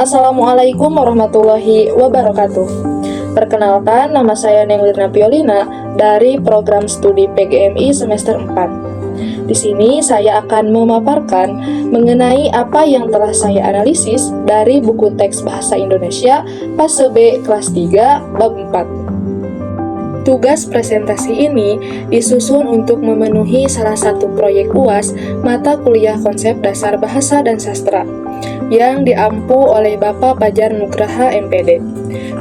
Assalamualaikum warahmatullahi wabarakatuh. Perkenalkan, nama saya Nenglirna Piolina dari program studi PGMI semester 4. Di sini saya akan memaparkan mengenai apa yang telah saya analisis dari buku teks bahasa Indonesia fase B kelas 3 bab 4. Tugas presentasi ini disusun untuk memenuhi salah satu proyek UAS mata kuliah konsep dasar bahasa dan sastra yang diampu oleh Bapak Fajar Nugraha MPD,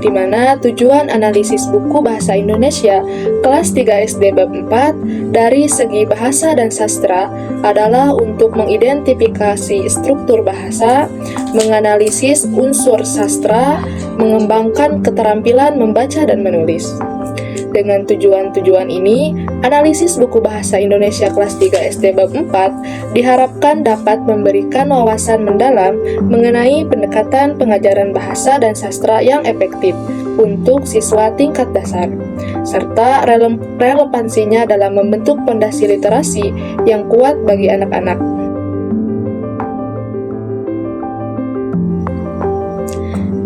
di mana tujuan analisis buku bahasa Indonesia kelas 3 SD bab 4 dari segi bahasa dan sastra adalah untuk mengidentifikasi struktur bahasa, menganalisis unsur sastra, mengembangkan keterampilan membaca dan menulis. Dengan tujuan-tujuan ini, analisis buku bahasa Indonesia kelas 3 SD bab 4 diharapkan dapat memberikan wawasan mendalam mengenai pendekatan pengajaran bahasa dan sastra yang efektif untuk siswa tingkat dasar, serta relevansinya dalam membentuk fondasi literasi yang kuat bagi anak-anak.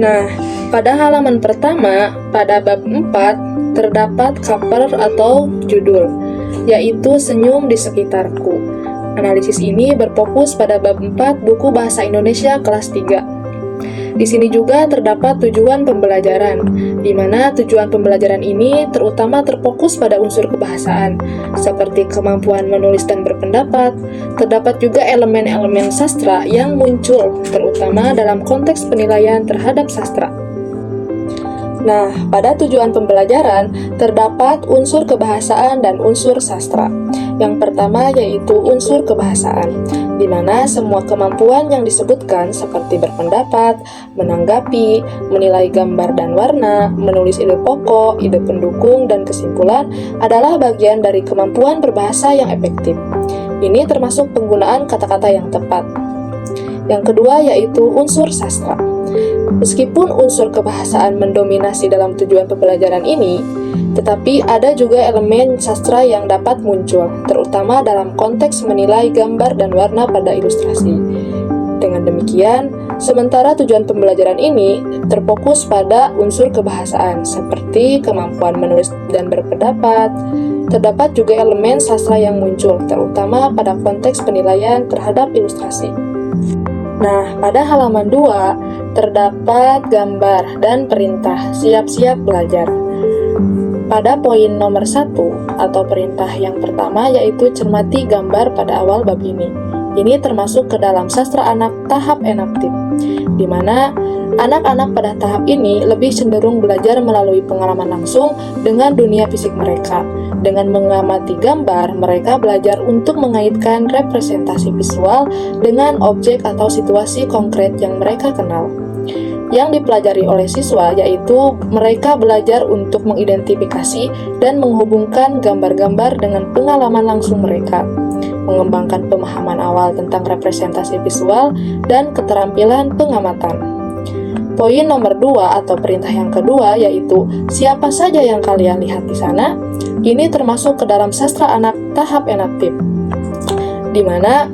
Nah, pada halaman pertama, pada bab 4, terdapat cover atau judul, yaitu Senyum di Sekitarku. Analisis ini berfokus pada bab 4 buku bahasa Indonesia kelas 3. Di sini juga terdapat tujuan pembelajaran, di mana tujuan pembelajaran ini terutama terfokus pada unsur kebahasaan, seperti kemampuan menulis dan berpendapat. Terdapat juga elemen-elemen sastra yang muncul, terutama dalam konteks penilaian terhadap sastra. Nah, pada tujuan pembelajaran terdapat unsur kebahasaan dan unsur sastra. Yang pertama yaitu unsur kebahasaan, di mana semua kemampuan yang disebutkan seperti berpendapat, menanggapi, menilai gambar dan warna, menulis ide pokok, ide pendukung, dan kesimpulan adalah bagian dari kemampuan berbahasa yang efektif. Ini termasuk penggunaan kata-kata yang tepat. Yang kedua yaitu unsur sastra. Meskipun unsur kebahasaan mendominasi dalam tujuan pembelajaran ini, tetapi ada juga elemen sastra yang dapat muncul, terutama dalam konteks menilai gambar dan warna pada ilustrasi. Dengan demikian, sementara tujuan pembelajaran ini terfokus pada unsur kebahasaan, seperti kemampuan menulis dan berpendapat, terdapat juga elemen sastra yang muncul, terutama pada konteks penilaian terhadap ilustrasi. Nah, pada halaman 2, terdapat gambar dan perintah siap-siap belajar. Pada poin nomor 1 atau perintah yang pertama yaitu cermati gambar pada awal bab ini. Ini termasuk ke dalam sastra anak tahap enaktif, di mana anak-anak pada tahap ini lebih cenderung belajar melalui pengalaman langsung dengan dunia fisik mereka. Dengan mengamati gambar, mereka belajar untuk mengaitkan representasi visual dengan objek atau situasi konkret yang mereka kenal. Yang dipelajari oleh siswa yaitu mereka belajar untuk mengidentifikasi dan menghubungkan gambar-gambar dengan pengalaman langsung mereka, mengembangkan pemahaman awal tentang representasi visual dan keterampilan pengamatan. Poin nomor 2 atau perintah yang kedua yaitu siapa saja yang kalian lihat di sana, ini termasuk ke dalam sastra anak tahap enaktif, di mana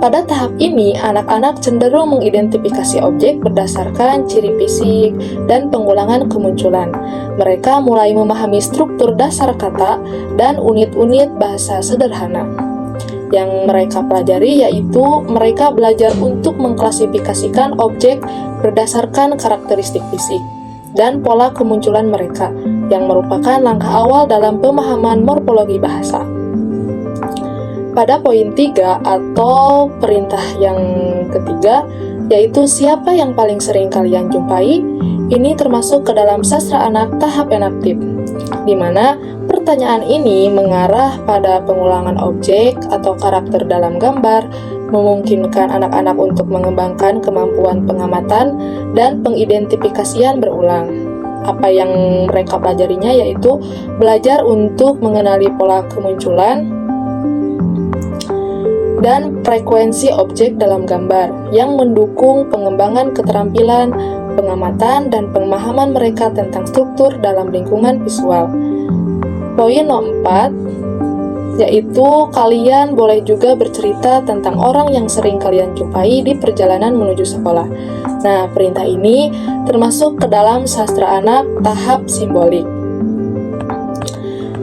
pada tahap ini anak-anak cenderung mengidentifikasi objek berdasarkan ciri fisik dan pengulangan kemunculan. Mereka mulai memahami struktur dasar kata dan unit-unit bahasa sederhana. Yang mereka pelajari yaitu mereka belajar untuk mengklasifikasikan objek berdasarkan karakteristik fisik dan pola kemunculan mereka, yang merupakan langkah awal dalam pemahaman morfologi bahasa. Pada poin 3 atau perintah yang ketiga, yaitu siapa yang paling sering kalian jumpai, ini termasuk ke dalam sastra anak tahap enaktif, di mana pertanyaan ini mengarah pada pengulangan objek atau karakter dalam gambar, memungkinkan anak-anak untuk mengembangkan kemampuan pengamatan dan pengidentifikasian berulang. Apa yang mereka pelajarinya yaitu belajar untuk mengenali pola kemunculan dan frekuensi objek dalam gambar yang mendukung pengembangan keterampilan, pengamatan, dan pemahaman mereka tentang struktur dalam lingkungan visual. Poin nomor 4 yaitu kalian boleh juga bercerita tentang orang yang sering kalian jumpai di perjalanan menuju sekolah. Nah, perintah ini termasuk ke dalam sastra anak tahap simbolik,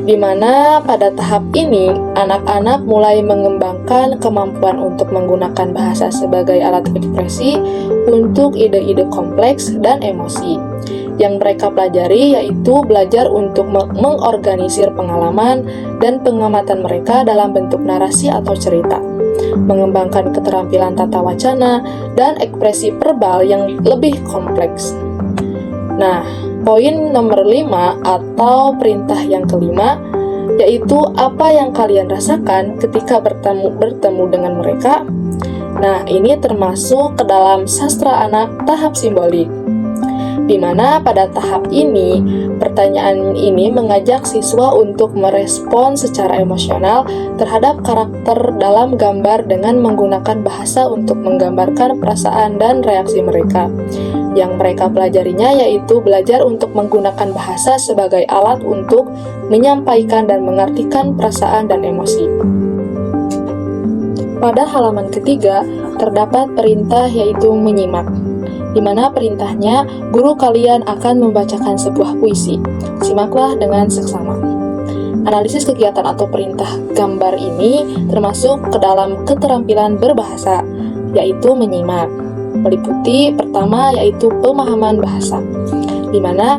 di mana pada tahap ini anak-anak mulai mengembangkan kemampuan untuk menggunakan bahasa sebagai alat ekspresi untuk ide-ide kompleks dan emosi. Yang mereka pelajari yaitu belajar untuk mengorganisir pengalaman dan pengamatan mereka dalam bentuk narasi atau cerita, mengembangkan keterampilan tata wacana dan ekspresi verbal yang lebih kompleks. Nah, poin nomor 5 atau perintah yang kelima yaitu apa yang kalian rasakan ketika bertemu dengan mereka. Nah, ini termasuk ke dalam sastra anak tahap simbolik, di mana pada tahap ini pertanyaan ini mengajak siswa untuk merespon secara emosional terhadap karakter dalam gambar dengan menggunakan bahasa untuk menggambarkan perasaan dan reaksi mereka. Yang mereka pelajarinya yaitu belajar untuk menggunakan bahasa sebagai alat untuk menyampaikan dan mengartikan perasaan dan emosi. Pada halaman ketiga, terdapat perintah yaitu menyimak, di mana perintahnya guru kalian akan membacakan sebuah puisi. Simaklah dengan seksama. Analisis kegiatan atau perintah gambar ini termasuk ke dalam keterampilan berbahasa, yaitu menyimak. Meliputi pertama yaitu pemahaman bahasa, di mana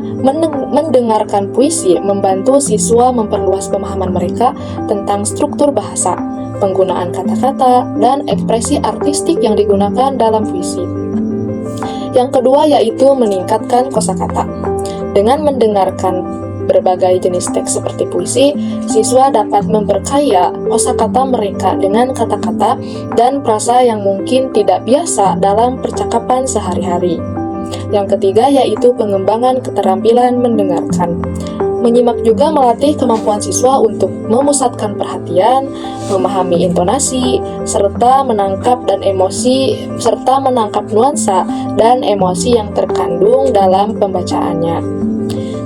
mendengarkan puisi membantu siswa memperluas pemahaman mereka tentang struktur bahasa, penggunaan kata-kata, dan ekspresi artistik yang digunakan dalam puisi. Yang kedua yaitu meningkatkan kosakata. Dengan mendengarkan berbagai jenis teks seperti puisi, siswa dapat memperkaya kosakata mereka dengan kata-kata dan frasa yang mungkin tidak biasa dalam percakapan sehari-hari. Yang ketiga yaitu pengembangan keterampilan mendengarkan. Menyimak juga melatih kemampuan siswa untuk memusatkan perhatian, memahami intonasi, serta menangkap nuansa dan emosi yang terkandung dalam pembacaannya.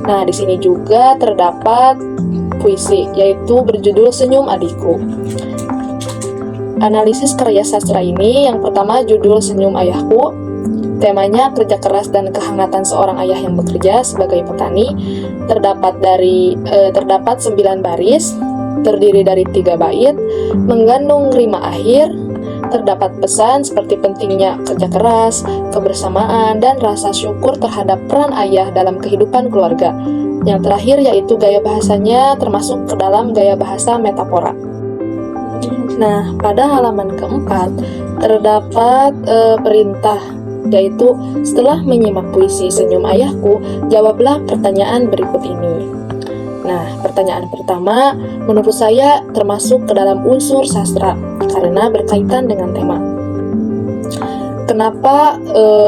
Nah, di sini juga terdapat puisi yaitu berjudul Senyum Adikku. Analisis karya sastra ini yang pertama judul Senyum Ayahku. Temanya kerja keras dan kehangatan seorang ayah yang bekerja sebagai petani. Terdapat 9 baris, terdiri dari 3 bait, mengandung rima akhir. Terdapat pesan seperti pentingnya kerja keras, kebersamaan, dan rasa syukur terhadap peran ayah dalam kehidupan keluarga. Yang terakhir yaitu gaya bahasanya termasuk ke dalam gaya bahasa metafora. Nah, pada halaman keempat terdapat perintah, yaitu setelah menyimak puisi Senyum Ayahku, jawablah pertanyaan berikut ini. Nah, pertanyaan pertama menurut saya termasuk ke dalam unsur sastra karena berkaitan dengan tema. Kenapa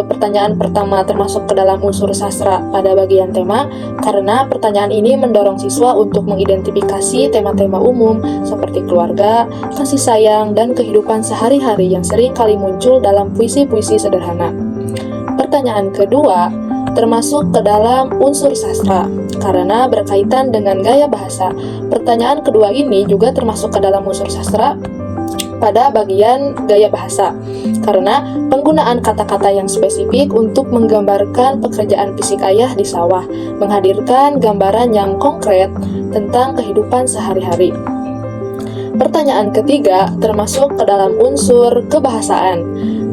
pertanyaan pertama termasuk ke dalam unsur sastra pada bagian tema? Karena pertanyaan ini mendorong siswa untuk mengidentifikasi tema-tema umum seperti keluarga, kasih sayang, dan kehidupan sehari-hari yang sering kali muncul dalam puisi-puisi sederhana. Pertanyaan kedua termasuk ke dalam unsur sastra karena berkaitan dengan gaya bahasa. Pertanyaan kedua ini juga termasuk ke dalam unsur sastra pada bagian gaya bahasa karena penggunaan kata-kata yang spesifik untuk menggambarkan pekerjaan fisik ayah di sawah, menghadirkan gambaran yang konkret tentang kehidupan sehari-hari. Pertanyaan ketiga termasuk ke dalam unsur kebahasaan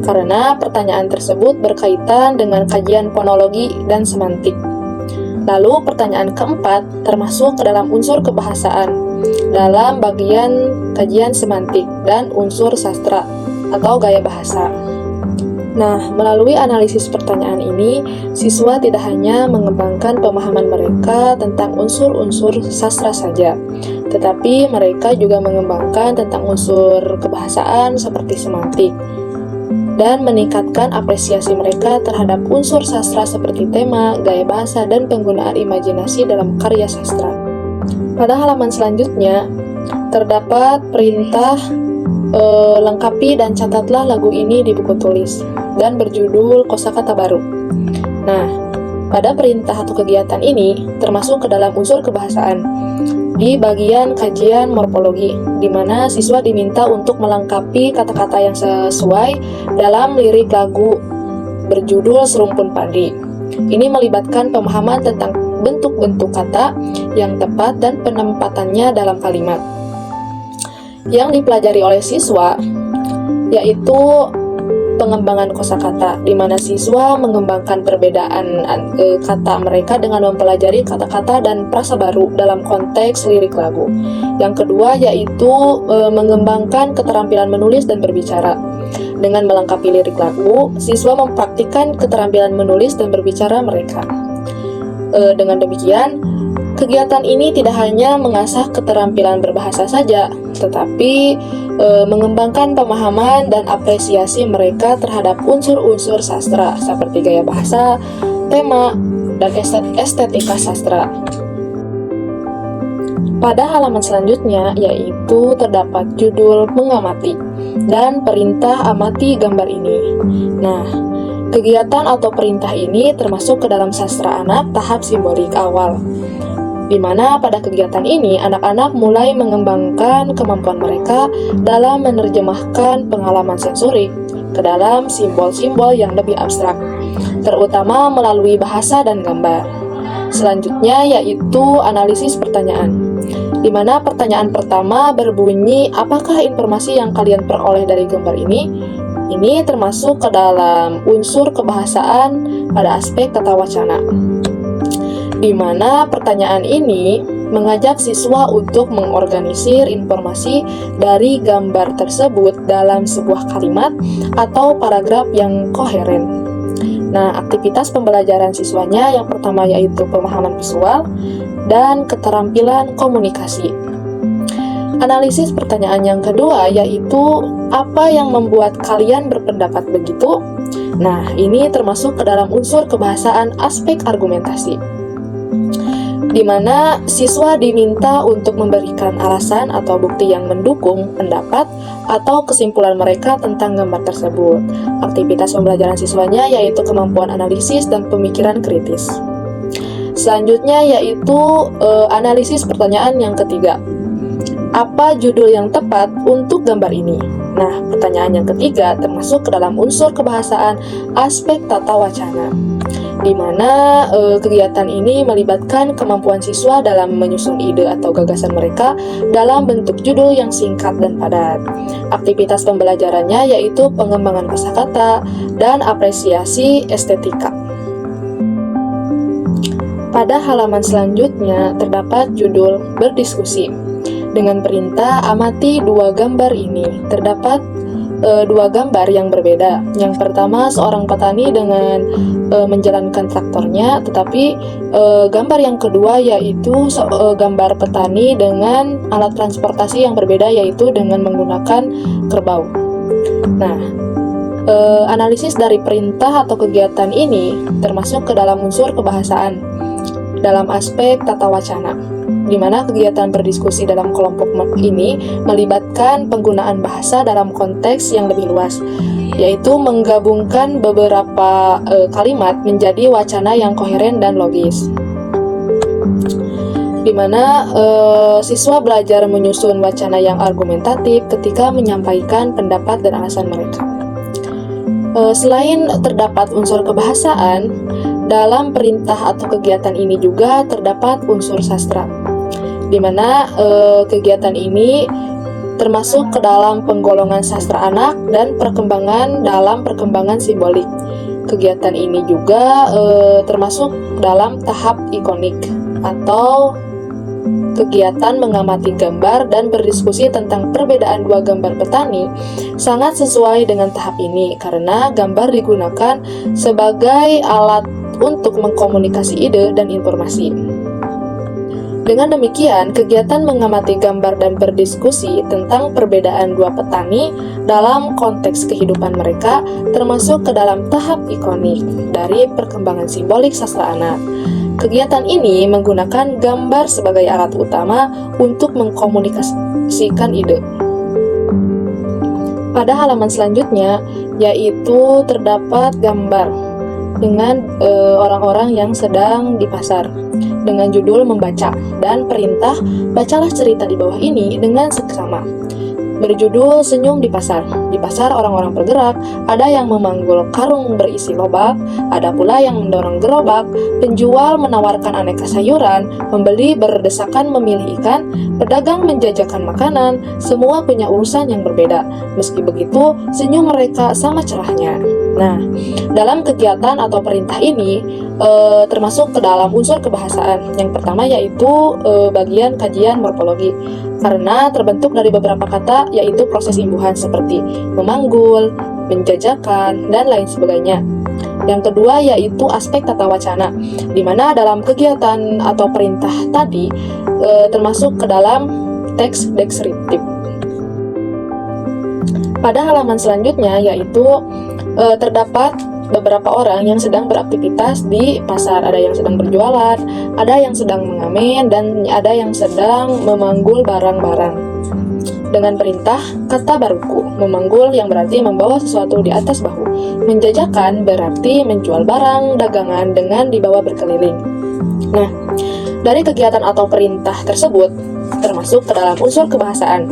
karena pertanyaan tersebut berkaitan dengan kajian fonologi dan semantik. Lalu pertanyaan keempat termasuk ke dalam unsur kebahasaan dalam bagian kajian semantik dan unsur sastra atau gaya bahasa. Nah, melalui analisis pertanyaan ini, siswa tidak hanya mengembangkan pemahaman mereka tentang unsur-unsur sastra saja, tetapi mereka juga mengembangkan tentang unsur kebahasaan seperti semantik, dan meningkatkan apresiasi mereka terhadap unsur sastra seperti tema, gaya bahasa, dan penggunaan imajinasi dalam karya sastra. Pada halaman selanjutnya, terdapat perintah lengkapi dan catatlah lagu ini di buku tulis dan berjudul Kosakata Baru. Nah, pada perintah atau kegiatan ini termasuk ke dalam unsur kebahasaan di bagian kajian morfologi, di mana siswa diminta untuk melengkapi kata-kata yang sesuai dalam lirik lagu berjudul Serumpun Padi. Ini melibatkan pemahaman tentang bentuk-bentuk kata yang tepat dan penempatannya dalam kalimat. Yang dipelajari oleh siswa yaitu pengembangan kosakata, di mana siswa mengembangkan perbedaan kata mereka dengan mempelajari kata-kata dan frasa baru dalam konteks lirik lagu. Yang kedua yaitu mengembangkan keterampilan menulis dan berbicara. Dengan melengkapi lirik lagu, siswa mempraktikkan keterampilan menulis dan berbicara mereka. Dengan demikian, kegiatan ini tidak hanya mengasah keterampilan berbahasa saja, tetapi mengembangkan pemahaman dan apresiasi mereka terhadap unsur-unsur sastra seperti gaya bahasa, tema, dan estetika sastra. Pada halaman selanjutnya yaitu terdapat judul mengamati dan perintah amati gambar ini. Nah, kegiatan atau perintah ini termasuk ke dalam sastra anak tahap simbolik awal, di mana pada kegiatan ini anak-anak mulai mengembangkan kemampuan mereka dalam menerjemahkan pengalaman sensorik ke dalam simbol-simbol yang lebih abstrak, terutama melalui bahasa dan gambar. Selanjutnya yaitu analisis pertanyaan, di mana pertanyaan pertama berbunyi, apakah informasi yang kalian peroleh dari gambar ini? Ini termasuk ke dalam unsur kebahasaan pada aspek tata wacana, di mana pertanyaan ini mengajak siswa untuk mengorganisir informasi dari gambar tersebut dalam sebuah kalimat atau paragraf yang koheren. Nah, aktivitas pembelajaran siswanya yang pertama yaitu pemahaman visual dan keterampilan komunikasi. Analisis pertanyaan yang kedua yaitu apa yang membuat kalian berpendapat begitu? Nah, ini termasuk ke dalam unsur kebahasaan aspek argumentasi, di mana siswa diminta untuk memberikan alasan atau bukti yang mendukung pendapat atau kesimpulan mereka tentang gambar tersebut. Aktivitas pembelajaran siswanya yaitu kemampuan analisis dan pemikiran kritis. Selanjutnya yaitu analisis pertanyaan yang ketiga. Apa judul yang tepat untuk gambar ini? Nah, pertanyaan yang ketiga termasuk ke dalam unsur kebahasaan aspek tata wacana, di mana kegiatan ini melibatkan kemampuan siswa dalam menyusun ide atau gagasan mereka dalam bentuk judul yang singkat dan padat. Aktivitas pembelajarannya yaitu pengembangan kosakata dan apresiasi estetika. Pada halaman selanjutnya terdapat judul berdiskusi. Dengan perintah amati dua gambar ini, terdapat dua gambar yang berbeda. Yang pertama seorang petani dengan menjalankan traktornya, tetapi gambar yang kedua yaitu gambar petani dengan alat transportasi yang berbeda, yaitu dengan menggunakan kerbau. Nah, analisis dari perintah atau kegiatan ini termasuk ke dalam unsur kebahasaan dalam aspek tata wacana, di mana kegiatan berdiskusi dalam kelompok ini melibatkan penggunaan bahasa dalam konteks yang lebih luas, yaitu menggabungkan beberapa kalimat menjadi wacana yang koheren dan logis, di mana siswa belajar menyusun wacana yang argumentatif ketika menyampaikan pendapat dan alasan mereka. Selain terdapat unsur kebahasaan, dalam perintah atau kegiatan ini juga terdapat unsur sastra, di mana kegiatan ini termasuk ke dalam penggolongan sastra anak dan perkembangan dalam perkembangan simbolik. Kegiatan ini juga termasuk dalam tahap ikonik atau kegiatan mengamati gambar dan berdiskusi tentang perbedaan dua gambar petani sangat sesuai dengan tahap ini karena gambar digunakan sebagai alat untuk mengkomunikasi ide dan informasi. Dengan demikian, kegiatan mengamati gambar dan berdiskusi tentang perbedaan dua petani dalam konteks kehidupan mereka termasuk ke dalam tahap ikonik dari perkembangan simbolik sastra anak. Kegiatan ini menggunakan gambar sebagai alat utama untuk mengkomunikasikan ide. Pada halaman selanjutnya, yaitu terdapat gambar dengan orang-orang yang sedang di pasar, dengan judul membaca dan perintah bacalah cerita di bawah ini dengan seksama. Berjudul Senyum di Pasar. Di pasar orang-orang bergerak, ada yang memanggul karung berisi lobak, ada pula yang mendorong gerobak, penjual menawarkan aneka sayuran, pembeli berdesakan memilih ikan, pedagang menjajakan makanan, semua punya urusan yang berbeda. Meski begitu, senyum mereka sama cerahnya. Nah, dalam kegiatan atau perintah ini termasuk ke dalam unsur kebahasaan. Yang pertama yaitu bagian kajian morfologi, karena terbentuk dari beberapa kata yaitu proses imbuhan seperti memanggul, menjajakan, dan lain sebagainya. Yang kedua yaitu aspek tata wacana, di mana dalam kegiatan atau perintah tadi termasuk ke dalam teks deskriptif. Pada halaman selanjutnya yaitu terdapat beberapa orang yang sedang beraktivitas di pasar. Ada yang sedang berjualan, ada yang sedang mengamen, dan ada yang sedang memanggul barang-barang. Dengan perintah, kata baruku, memanggul yang berarti membawa sesuatu di atas bahu. Menjajakan berarti menjual barang dagangan dengan dibawa berkeliling. Nah, dari kegiatan atau perintah tersebut termasuk ke dalam unsur kebahasaan.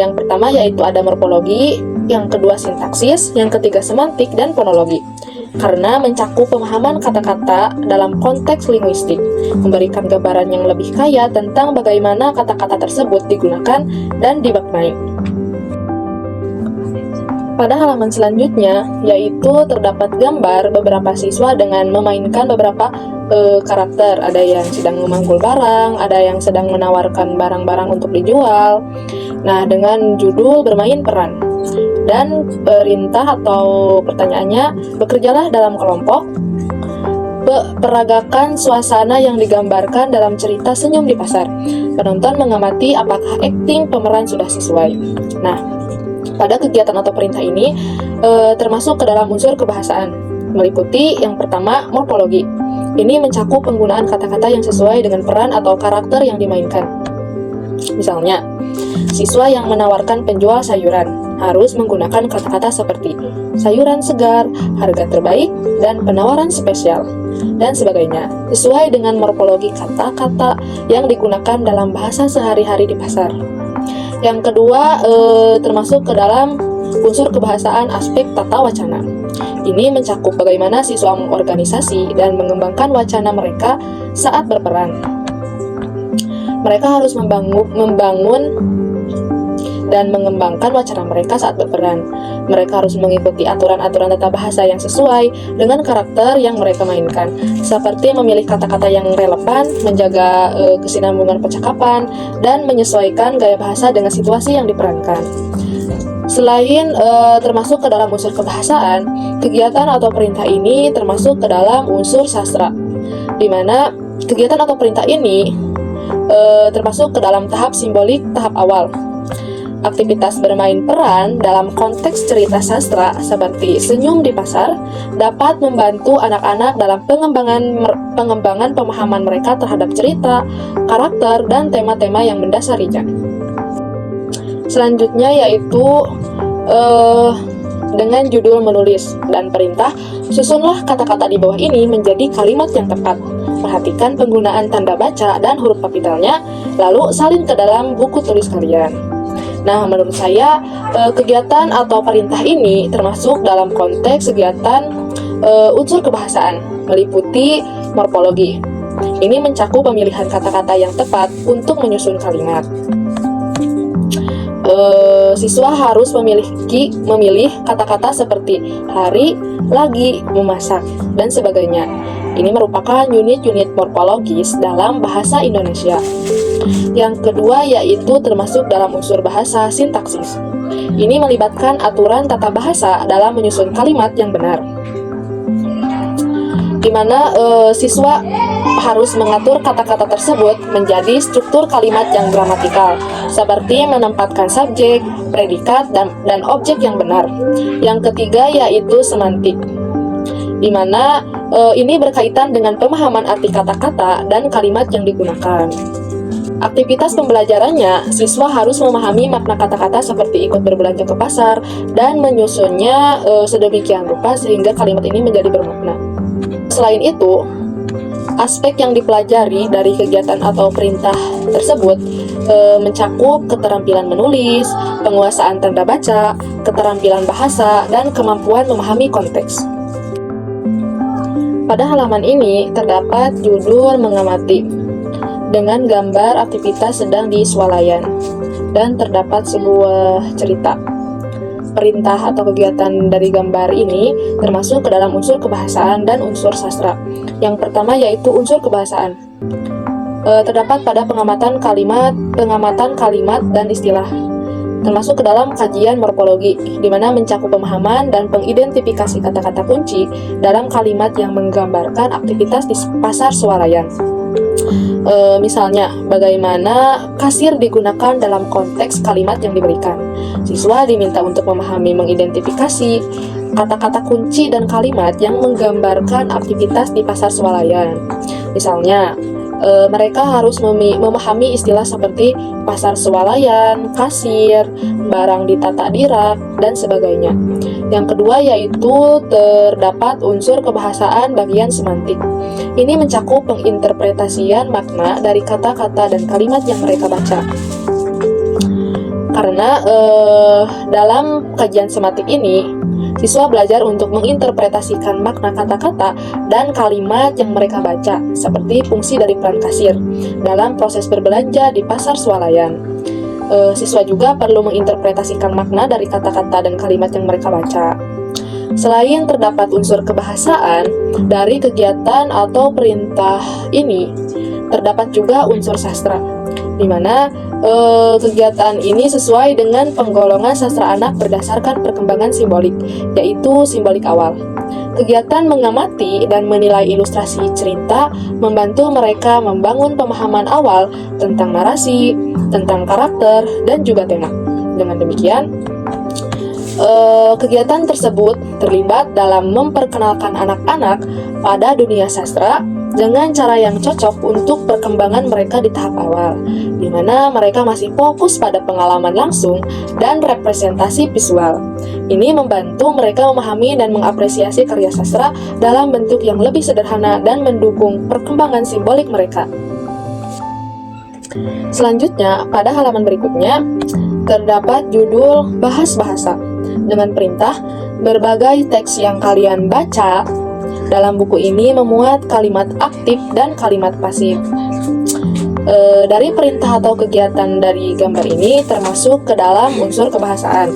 Yang pertama yaitu ada morfologi, yang kedua sintaksis, yang ketiga semantik dan fonologi. Karena mencakup pemahaman kata-kata dalam konteks linguistik, memberikan gambaran yang lebih kaya tentang bagaimana kata-kata tersebut digunakan dan dimaknai. Pada halaman selanjutnya, yaitu terdapat gambar beberapa siswa dengan memainkan beberapa karakter. Ada yang sedang memanggul barang, ada yang sedang menawarkan barang-barang untuk dijual. Nah, dengan judul bermain peran. Dan perintah atau pertanyaannya, bekerjalah dalam kelompok, peragakan suasana yang digambarkan dalam cerita Senyum di Pasar. Penonton mengamati apakah akting pemeran sudah sesuai. Nah, pada kegiatan atau perintah ini termasuk ke dalam unsur kebahasaan, meliputi yang pertama morfologi. Ini mencakup penggunaan kata-kata yang sesuai dengan peran atau karakter yang dimainkan. Misalnya, siswa yang menawarkan penjual sayuran harus menggunakan kata-kata seperti sayuran segar, harga terbaik, dan penawaran spesial, dan sebagainya, sesuai dengan morfologi kata-kata yang digunakan dalam bahasa sehari-hari di pasar. Yang kedua, termasuk ke dalam unsur kebahasaan aspek tata wacana. Ini mencakup bagaimana siswa mengorganisasi dan mengembangkan wacana mereka saat berperan. Mereka harus membangun dan mengembangkan wacana mereka saat berperan. Mereka harus mengikuti aturan-aturan tata bahasa yang sesuai dengan karakter yang mereka mainkan, seperti memilih kata-kata yang relevan, menjaga kesinambungan percakapan, dan menyesuaikan gaya bahasa dengan situasi yang diperankan. Selain termasuk ke dalam unsur kebahasaan, kegiatan atau perintah ini termasuk ke dalam unsur sastra, di mana kegiatan atau perintah ini termasuk ke dalam tahap simbolik tahap awal. Aktivitas bermain peran dalam konteks cerita sastra seperti Senyum di Pasar dapat membantu anak-anak dalam pengembangan pemahaman mereka terhadap cerita, karakter, dan tema-tema yang mendasarinya. Selanjutnya yaitu dengan judul menulis dan perintah, susunlah kata-kata di bawah ini menjadi kalimat yang tepat. Perhatikan penggunaan tanda baca dan huruf kapitalnya, lalu salin ke dalam buku tulis kalian. Nah, menurut saya kegiatan atau perintah ini termasuk dalam konteks kegiatan unsur kebahasaan, meliputi morfologi. Ini mencakup pemilihan kata-kata yang tepat untuk menyusun kalimat. Siswa harus memilih kata-kata seperti hari, lagi, memasak, dan sebagainya. Ini merupakan unit-unit morfologis dalam bahasa Indonesia. Yang kedua yaitu termasuk dalam unsur bahasa sintaksis. Ini melibatkan aturan tata bahasa dalam menyusun kalimat yang benar, di mana siswa harus mengatur kata-kata tersebut menjadi struktur kalimat yang gramatikal, seperti menempatkan subjek, predikat, dan objek yang benar. Yang ketiga yaitu semantik, di mana ini berkaitan dengan pemahaman arti kata-kata dan kalimat yang digunakan. Aktivitas pembelajarannya, siswa harus memahami makna kata-kata seperti ikut berbelanja ke pasar dan menyusunnya sedemikian rupa sehingga kalimat ini menjadi bermakna. Selain itu, Aspek yang dipelajari dari kegiatan atau perintah tersebut mencakup keterampilan menulis, penguasaan tanda baca, keterampilan bahasa, dan kemampuan memahami konteks. Pada halaman ini terdapat judul mengamati dengan gambar aktivitas sedang di swalayan dan terdapat sebuah cerita. Perintah atau kegiatan dari gambar ini termasuk ke dalam unsur kebahasaan dan unsur sastra. Yang pertama yaitu unsur kebahasaan. Terdapat pada pengamatan kalimat dan istilah, termasuk ke dalam kajian morfologi, di mana mencakup pemahaman dan pengidentifikasi kata-kata kunci dalam kalimat yang menggambarkan aktivitas di pasar swalayan. Misalnya, bagaimana kasir digunakan dalam konteks kalimat yang diberikan. Siswa diminta untuk memahami mengidentifikasi kata-kata kunci dan kalimat yang menggambarkan aktivitas di pasar swalayan. Misalnya, mereka harus memahami istilah seperti pasar swalayan, kasir, barang ditata di rak, dan sebagainya. Yang kedua yaitu terdapat unsur kebahasaan bagian semantik. Ini mencakup penginterpretasian makna dari kata-kata dan kalimat yang mereka baca. Karena dalam kajian semantik ini, siswa belajar untuk menginterpretasikan makna kata-kata dan kalimat yang mereka baca, seperti fungsi dari peran kasir dalam proses berbelanja di pasar swalayan. Siswa juga perlu menginterpretasikan makna dari kata-kata dan kalimat yang mereka baca. Selain terdapat unsur kebahasaan dari kegiatan atau perintah ini, terdapat juga unsur sastra, di mana kegiatan ini sesuai dengan penggolongan sastra anak berdasarkan perkembangan simbolik, yaitu simbolik awal. Kegiatan mengamati dan menilai ilustrasi cerita membantu mereka membangun pemahaman awal tentang narasi, tentang karakter, dan juga tema. Dengan demikian, kegiatan tersebut terlibat dalam memperkenalkan anak-anak pada dunia sastra dengan cara yang cocok untuk perkembangan mereka di tahap awal, di mana mereka masih fokus pada pengalaman langsung dan representasi visual. Ini membantu mereka memahami dan mengapresiasi karya sastra dalam bentuk yang lebih sederhana dan mendukung perkembangan simbolik mereka. Selanjutnya, pada halaman berikutnya, terdapat judul Bahas Bahasa dengan perintah berbagai teks yang kalian baca dalam buku ini memuat kalimat aktif dan kalimat pasif. Dari perintah atau kegiatan dari gambar ini termasuk ke dalam unsur kebahasaan,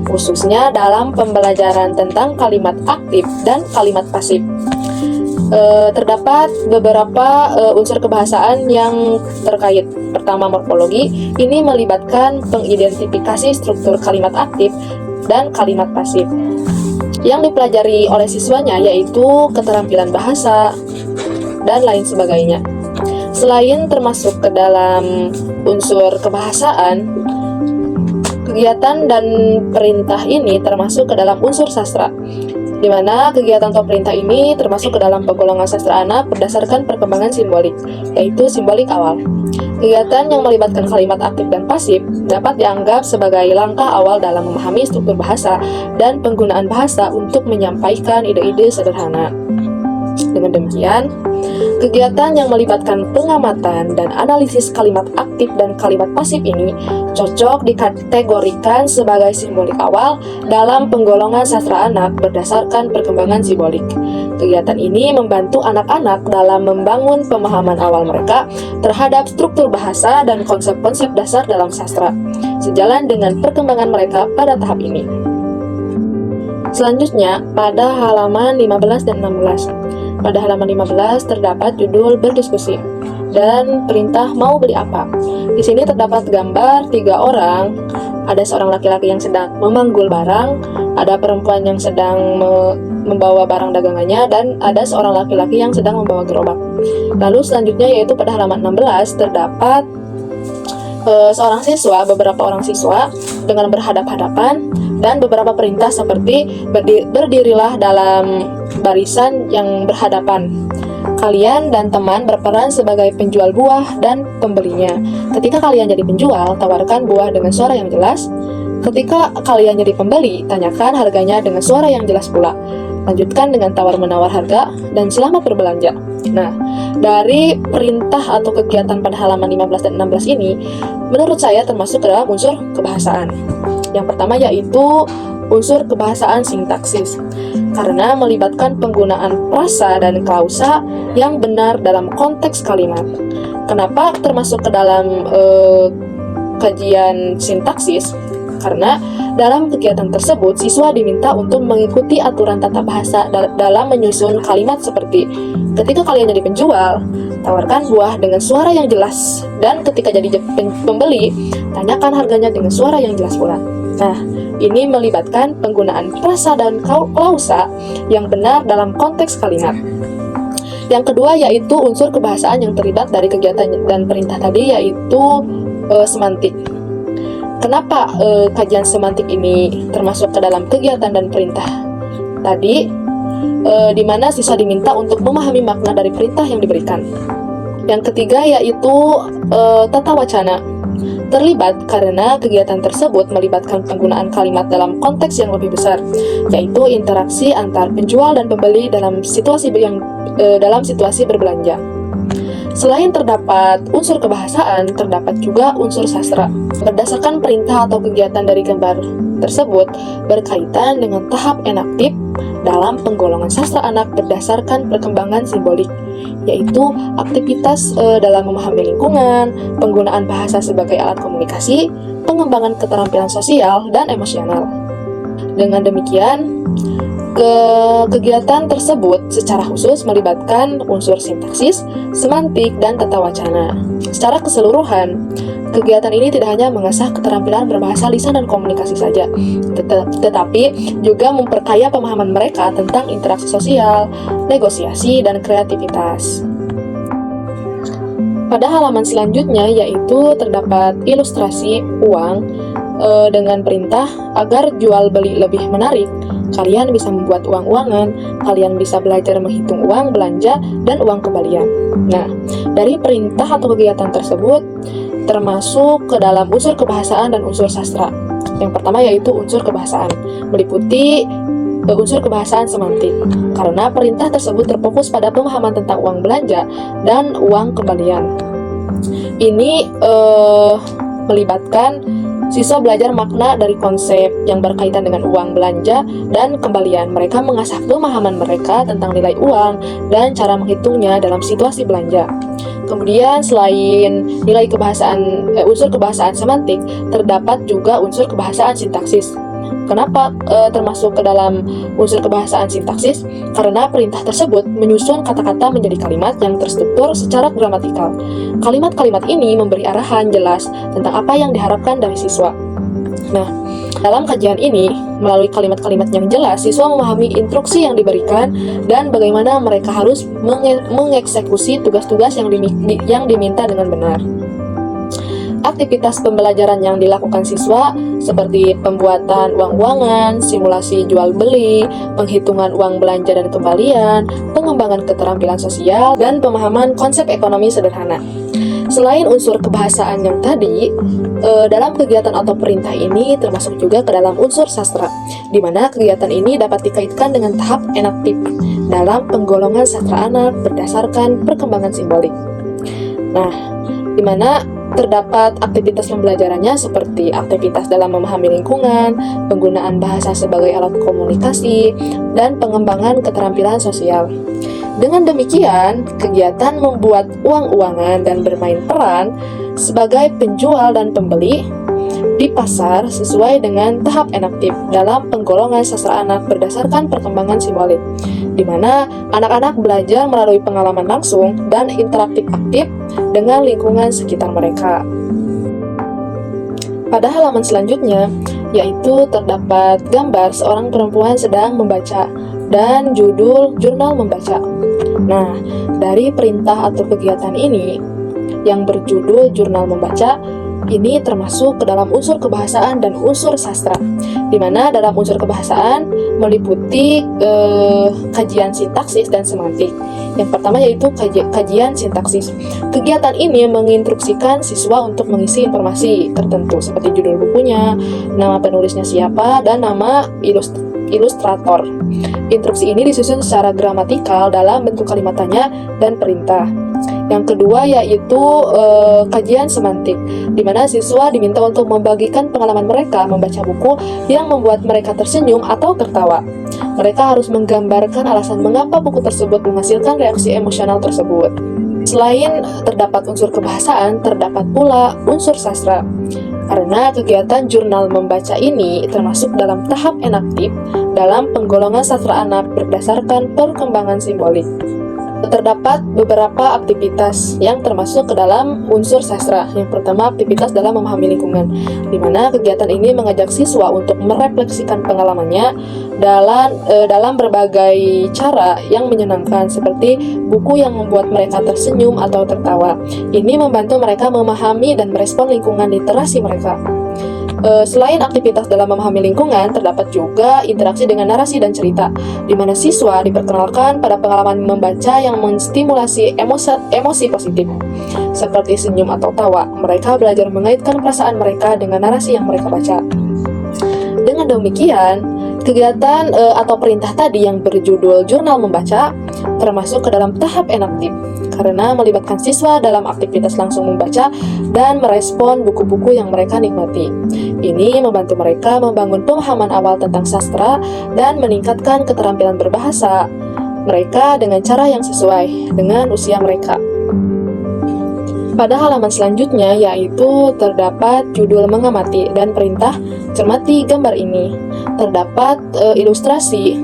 khususnya dalam pembelajaran tentang kalimat aktif dan kalimat pasif. Terdapat beberapa unsur kebahasaan yang terkait. Pertama, morfologi. Ini melibatkan pengidentifikasi struktur kalimat aktif dan kalimat pasif. Yang dipelajari oleh siswanya yaitu keterampilan bahasa dan lain sebagainya. Selain termasuk ke dalam unsur kebahasaan, kegiatan dan perintah ini termasuk ke dalam unsur sastra, di mana kegiatan atau perintah ini termasuk ke dalam penggolongan sastra anak berdasarkan perkembangan simbolik, yaitu simbolik awal. Kegiatan yang melibatkan kalimat aktif dan pasif dapat dianggap sebagai langkah awal dalam memahami struktur bahasa dan penggunaan bahasa untuk menyampaikan ide-ide sederhana. Dengan demikian, kegiatan yang melibatkan pengamatan dan analisis kalimat aktif dan kalimat pasif ini cocok dikategorikan sebagai simbolik awal dalam penggolongan sastra anak berdasarkan perkembangan simbolik. Kegiatan ini membantu anak-anak dalam membangun pemahaman awal mereka terhadap struktur bahasa dan konsep-konsep dasar dalam sastra, sejalan dengan perkembangan mereka pada tahap ini. Selanjutnya, pada halaman 15 dan 16. Pada halaman 15 terdapat judul berdiskusi dan perintah mau beli apa. Di sini terdapat gambar 3 orang. Ada seorang laki-laki yang sedang memanggul barang, ada perempuan yang sedang membawa barang dagangannya, dan ada seorang laki-laki yang sedang membawa gerobak. Lalu selanjutnya yaitu pada halaman 16 terdapat beberapa orang siswa dengan berhadap-hadapan dan beberapa perintah seperti berdirilah dalam barisan yang berhadapan. Kalian dan teman berperan sebagai penjual buah dan pembelinya. Ketika kalian jadi penjual, tawarkan buah dengan suara yang jelas. Ketika kalian jadi pembeli, tanyakan harganya dengan suara yang jelas pula. Lanjutkan dengan tawar-menawar harga dan selamat berbelanja. Nah, dari perintah atau kegiatan pada halaman 15 dan 16 ini, menurut saya termasuk ke dalam unsur kebahasaan. Yang pertama yaitu unsur kebahasaan sintaksis, karena melibatkan penggunaan frasa dan klausa yang benar dalam konteks kalimat. Kenapa termasuk ke dalam kajian sintaksis? Karena dalam kegiatan tersebut, siswa diminta untuk mengikuti aturan tata bahasa dalam menyusun kalimat seperti ketika kalian jadi penjual, tawarkan buah dengan suara yang jelas, dan ketika jadi pembeli, tanyakan harganya dengan suara yang jelas pula. Nah, ini melibatkan penggunaan frasa dan klausa yang benar dalam konteks kalimat. Yang kedua yaitu unsur kebahasaan yang terlibat dari kegiatan dan perintah tadi, yaitu semantik. Kenapa kajian semantik ini termasuk ke dalam kegiatan dan perintah tadi, di mana siswa diminta untuk memahami makna dari perintah yang diberikan. Yang ketiga yaitu tata wacana. Terlibat karena kegiatan tersebut melibatkan penggunaan kalimat dalam konteks yang lebih besar, yaitu interaksi antar penjual dan pembeli dalam situasi berbelanja. Selain terdapat unsur kebahasaan, terdapat juga unsur sastra. Berdasarkan perintah atau kegiatan dari gambar tersebut berkaitan dengan tahap enaktif dalam penggolongan sastra anak berdasarkan perkembangan simbolik, yaitu aktivitas dalam memahami lingkungan, penggunaan bahasa sebagai alat komunikasi, pengembangan keterampilan sosial dan emosional. Dengan demikian, kegiatan tersebut secara khusus melibatkan unsur sintaksis, semantik, dan tata wacana. Secara keseluruhan, kegiatan ini tidak hanya mengasah keterampilan berbahasa lisan dan komunikasi saja, tetapi juga memperkaya pemahaman mereka tentang interaksi sosial, negosiasi, dan kreativitas. Pada halaman selanjutnya yaitu terdapat ilustrasi uang dengan perintah agar jual beli lebih menarik. Kalian bisa membuat uang-uangan, kalian bisa belajar menghitung uang belanja dan uang kembalian. Nah, dari perintah atau kegiatan tersebut termasuk ke dalam unsur kebahasaan dan unsur sastra. Yang pertama yaitu unsur kebahasaan, meliputi unsur kebahasaan semantik, karena perintah tersebut terfokus pada pemahaman tentang uang belanja dan uang kembalian. Ini melibatkan siswa belajar makna dari konsep yang berkaitan dengan uang belanja dan kembalian. Mereka mengasah pemahaman mereka tentang nilai uang dan cara menghitungnya dalam situasi belanja. Kemudian selain nilai kebahasaan, unsur kebahasaan semantik, terdapat juga unsur kebahasaan sintaksis. Kenapa termasuk ke dalam unsur kebahasaan sintaksis? Karena perintah tersebut menyusun kata-kata menjadi kalimat yang terstruktur secara gramatikal. Kalimat-kalimat ini memberi arahan jelas tentang apa yang diharapkan dari siswa. Nah, dalam kajian ini, melalui kalimat-kalimat yang jelas, siswa memahami instruksi yang diberikan dan bagaimana mereka harus mengeksekusi tugas-tugas yang diminta dengan benar. Aktivitas pembelajaran yang dilakukan siswa seperti pembuatan uang-uangan, simulasi jual-beli, penghitungan uang belanja dan kembalian, pengembangan keterampilan sosial, dan pemahaman konsep ekonomi sederhana. Selain unsur kebahasaan yang tadi, dalam kegiatan atau perintah ini termasuk juga ke dalam unsur sastra, di mana kegiatan ini dapat dikaitkan dengan tahap enaktif dalam penggolongan sastra anak berdasarkan perkembangan simbolik. Nah, di mana terdapat aktivitas pembelajarannya seperti aktivitas dalam memahami lingkungan, penggunaan bahasa sebagai alat komunikasi, dan pengembangan keterampilan sosial. Dengan demikian, kegiatan membuat uang-uangan dan bermain peran sebagai penjual dan pembeli di pasar sesuai dengan tahap enaktif dalam penggolongan sastra anak berdasarkan perkembangan simbolik, di mana anak-anak belajar melalui pengalaman langsung dan interaktif aktif dengan lingkungan sekitar mereka. Pada halaman selanjutnya, yaitu terdapat gambar seorang perempuan sedang membaca dan judul jurnal membaca. Nah, dari perintah atau kegiatan ini yang berjudul jurnal membaca, ini termasuk ke dalam unsur kebahasaan dan unsur sastra, di mana dalam unsur kebahasaan meliputi kajian sintaksis dan semantik, Yang pertama yaitu kajian sintaksis. Kegiatan ini menginstruksikan siswa untuk mengisi informasi tertentu seperti judul bukunya, nama penulisnya siapa, dan nama ilustrator. Instruksi ini disusun secara gramatikal dalam bentuk kalimat tanya dan perintah. Yang kedua yaitu kajian semantik, di mana siswa diminta untuk membagikan pengalaman mereka membaca buku yang membuat mereka tersenyum atau tertawa. Mereka harus menggambarkan alasan mengapa buku tersebut menghasilkan reaksi emosional tersebut. Selain terdapat unsur kebahasaan, terdapat pula unsur sastra. Karena kegiatan jurnal membaca ini termasuk dalam tahap enaktif dalam penggolongan sastra anak berdasarkan perkembangan simbolik. Terdapat beberapa aktivitas yang termasuk ke dalam unsur sastra. Yang pertama, aktivitas dalam memahami lingkungan, di mana kegiatan ini mengajak siswa untuk merefleksikan pengalamannya dalam berbagai cara yang menyenangkan, seperti buku yang membuat mereka tersenyum atau tertawa. Ini membantu mereka memahami dan merespon lingkungan literasi mereka. Selain aktivitas dalam memahami lingkungan, terdapat juga interaksi dengan narasi dan cerita, di mana siswa diperkenalkan pada pengalaman membaca yang menstimulasi emosi positif, seperti senyum atau tawa. Mereka belajar mengaitkan perasaan mereka dengan narasi yang mereka baca. Dengan demikian, kegiatan atau perintah tadi yang berjudul jurnal membaca termasuk ke dalam tahap enaktif, karena melibatkan siswa dalam aktivitas langsung membaca dan merespon buku-buku yang mereka nikmati. Ini membantu mereka membangun pemahaman awal tentang sastra dan meningkatkan keterampilan berbahasa mereka dengan cara yang sesuai dengan usia mereka. Pada halaman selanjutnya yaitu terdapat judul mengamati dan perintah cermati gambar ini. Terdapat ilustrasi,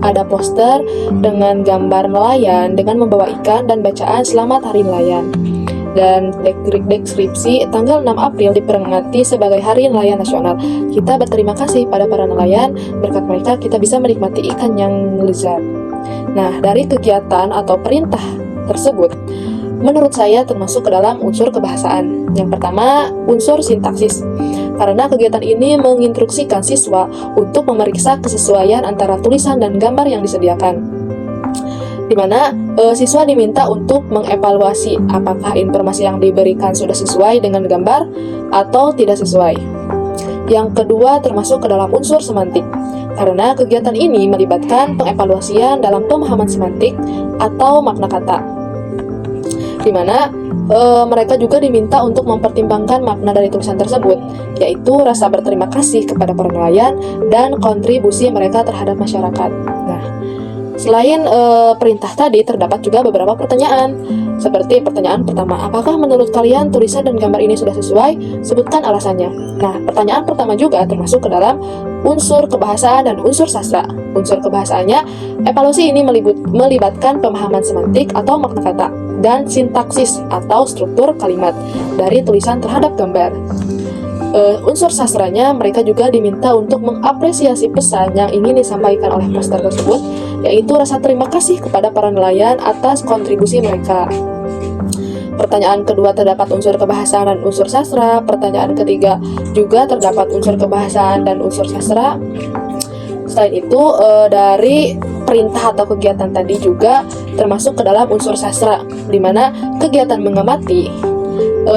ada poster dengan gambar nelayan dengan membawa ikan dan bacaan selamat hari nelayan. Dan deskripsi tanggal 6 April diperingati sebagai Hari Nelayan Nasional. Kita berterima kasih pada para nelayan, berkat mereka kita bisa menikmati ikan yang lezat. Nah, dari kegiatan atau perintah tersebut, menurut saya termasuk ke dalam unsur kebahasaan. Yang pertama, unsur sintaksis. Karena kegiatan ini menginstruksikan siswa untuk memeriksa kesesuaian antara tulisan dan gambar yang disediakan, di mana siswa diminta untuk mengevaluasi apakah informasi yang diberikan sudah sesuai dengan gambar atau tidak sesuai. Yang kedua termasuk ke dalam unsur semantik, karena kegiatan ini melibatkan pengevaluasian dalam pemahaman semantik atau makna kata, di mana mereka juga diminta untuk mempertimbangkan makna dari tulisan tersebut, yaitu rasa berterima kasih kepada para nelayan dan kontribusi mereka terhadap masyarakat. Nah, selain perintah tadi, terdapat juga beberapa pertanyaan. Seperti pertanyaan pertama, apakah menurut kalian tulisan dan gambar ini sudah sesuai? Sebutkan alasannya. Nah, pertanyaan pertama juga termasuk ke dalam unsur kebahasaan dan unsur sastra. Unsur kebahasaannya, evaluasi ini melibatkan pemahaman semantik atau makna kata, dan sintaksis atau struktur kalimat dari tulisan terhadap gambar. Unsur sastranya, mereka juga diminta untuk mengapresiasi pesan yang ingin disampaikan oleh poster tersebut, yaitu rasa terima kasih kepada para nelayan atas kontribusi mereka. Pertanyaan kedua, terdapat unsur kebahasaan dan unsur sastra. Pertanyaan ketiga juga terdapat unsur kebahasaan dan unsur sastra. Selain itu, dari perintah atau kegiatan tadi juga termasuk ke dalam unsur sastra, di mana kegiatan mengamati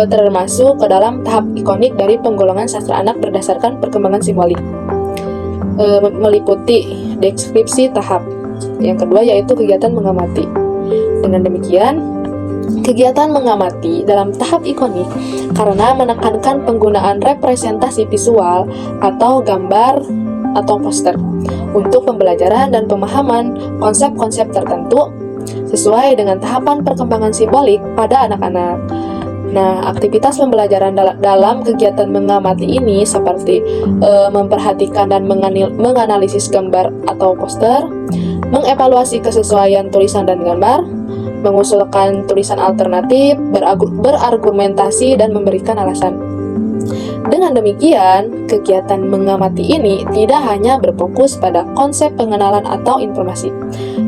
termasuk ke dalam tahap ikonik dari penggolongan sastra anak berdasarkan perkembangan simbolik, meliputi deskripsi tahap. Yang kedua yaitu kegiatan mengamati. Dengan demikian, kegiatan mengamati dalam tahap ikonik karena menekankan penggunaan representasi visual atau gambar atau poster untuk pembelajaran dan pemahaman konsep-konsep tertentu sesuai dengan tahapan perkembangan simbolik pada anak-anak. Nah, aktivitas pembelajaran dalam kegiatan mengamati ini seperti memperhatikan dan menganalisis gambar atau poster, mengevaluasi kesesuaian tulisan dan gambar, mengusulkan tulisan alternatif, berargumentasi, dan memberikan alasan. Dengan demikian, kegiatan mengamati ini tidak hanya berfokus pada konsep pengenalan atau informasi,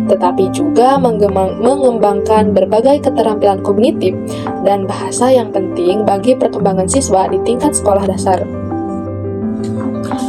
tetapi juga mengembangkan berbagai keterampilan kognitif dan bahasa yang penting bagi perkembangan siswa di tingkat sekolah dasar.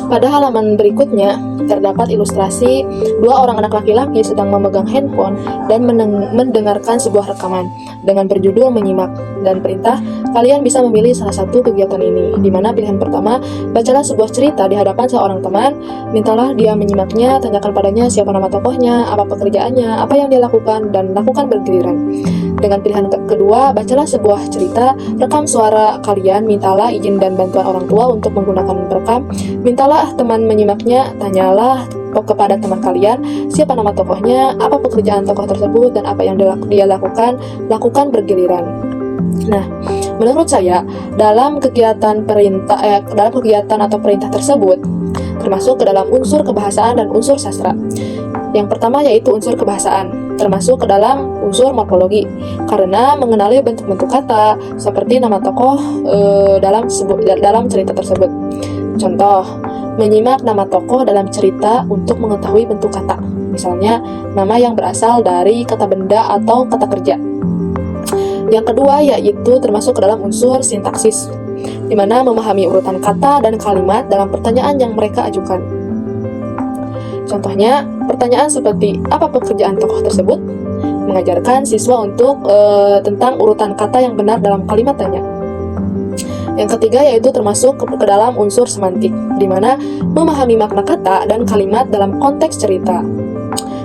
Pada halaman berikutnya, terdapat ilustrasi dua orang anak laki-laki sedang memegang handphone dan mendengarkan sebuah rekaman dengan berjudul menyimak dan perintah. Kalian bisa memilih salah satu kegiatan ini, di mana pilihan pertama, bacalah sebuah cerita di hadapan seorang teman, mintalah dia menyimaknya, tanyakan padanya siapa nama tokohnya, apa pekerjaannya, apa yang dia lakukan, dan lakukan bergiliran. Dengan pilihan kedua, bacalah sebuah cerita, rekam suara kalian, mintalah izin dan bantuan orang tua untuk menggunakan perekam, mintalah teman menyimaknya, tanyalah kepada teman kalian siapa nama tokohnya, apa pekerjaan tokoh tersebut, dan apa yang dia lakukan bergiliran. Nah, menurut saya dalam kegiatan atau perintah tersebut termasuk ke dalam unsur kebahasaan dan unsur sastra. Yang pertama yaitu unsur kebahasaan, termasuk ke dalam unsur morfologi, karena mengenali bentuk-bentuk kata seperti nama tokoh dalam cerita tersebut. Contoh, menyimak nama tokoh dalam cerita untuk mengetahui bentuk kata, misalnya nama yang berasal dari kata benda atau kata kerja. Yang kedua yaitu termasuk ke dalam unsur sintaksis, di mana memahami urutan kata dan kalimat dalam pertanyaan yang mereka ajukan. Contohnya, pertanyaan seperti apa pekerjaan tokoh tersebut mengajarkan siswa untuk tentang urutan kata yang benar dalam kalimat tanya. Yang ketiga yaitu termasuk ke dalam unsur semantik, di mana memahami makna kata dan kalimat dalam konteks cerita.